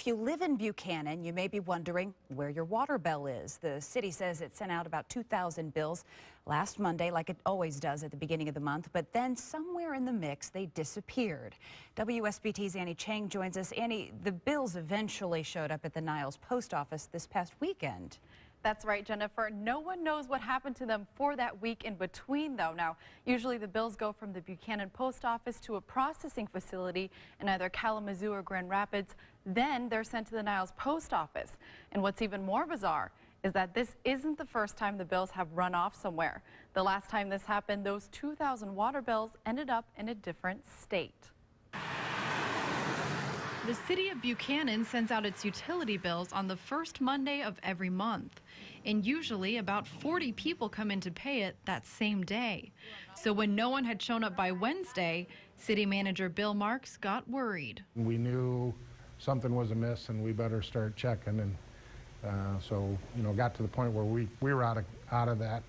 If you live in Buchanan, you may be wondering where your water bill is. The city says it sent out about 2,000 bills last Monday, like it always does at the beginning of the month, but then somewhere in the mix, they disappeared. WSBT's Chang joins us. Annie, the bills eventually showed up at the Niles post office this past weekend. That's right, Jennifer. No one knows what happened to them for that week in between, though. Now, usually the bills go from the Buchanan post office to a processing facility in either Kalamazoo or Grand Rapids. Then they're sent to the Niles post office. And what's even more bizarre is that this isn't the first time the bills have run off somewhere. The last time this happened, those 2,000 water bills ended up in a different state. The city of Buchanan sends out its utility bills on the first Monday of every month. And usually about 40 people come in to pay it that same day. So when no one had shown up by Wednesday, city manager Bill Marks got worried. We knew something was amiss and we better start checking. And so, got to the point where we were out of that.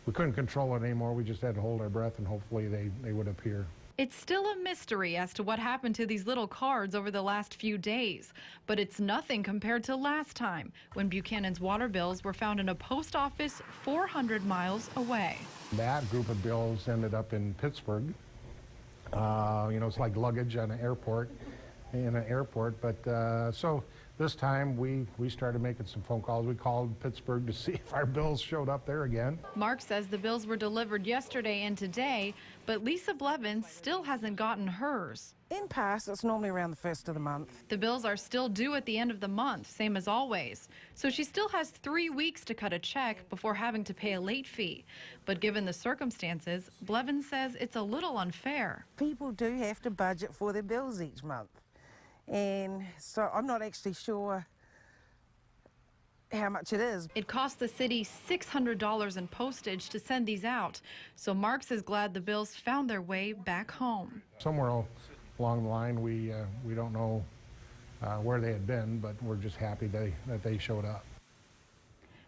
We couldn't control it anymore. We just had to hold our breath and hopefully they would appear. It's still a mystery as to what happened to these little cards over the last few days, but it's nothing compared to last time when Buchanan's water bills were found in a post office 400 miles away. That group of bills ended up in Pittsburgh. It's like luggage in an airport, but so this time we started making some phone calls. We called Pittsburgh to see if our bills showed up there again. Mark says the bills were delivered yesterday and today, but Lisa Blevins still hasn't gotten hers. In past, it's normally around the first of the month. The bills are still due at the end of the month, same as always. So she still has 3 weeks to cut a check before having to pay a late fee. But given the circumstances, Blevins says it's a little unfair. People do have to budget for their bills each month. And so I'm not actually sure how much it is. It cost the city $600 in postage to send these out. So Marks is glad the bills found their way back home. Somewhere along the line, we don't know where they had been, but we're just happy that they showed up.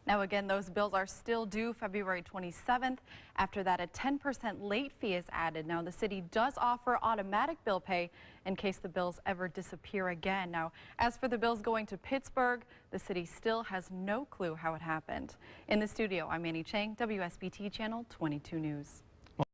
Now again, those bills are still due February 27th. After that, a 10% late fee is added. Now the city does offer automatic bill pay in case the bills ever disappear again. Now, as for the bills going to Pittsburgh, the city still has no clue how it happened. In the studio, I'm Chang, WSBT Channel 22 News.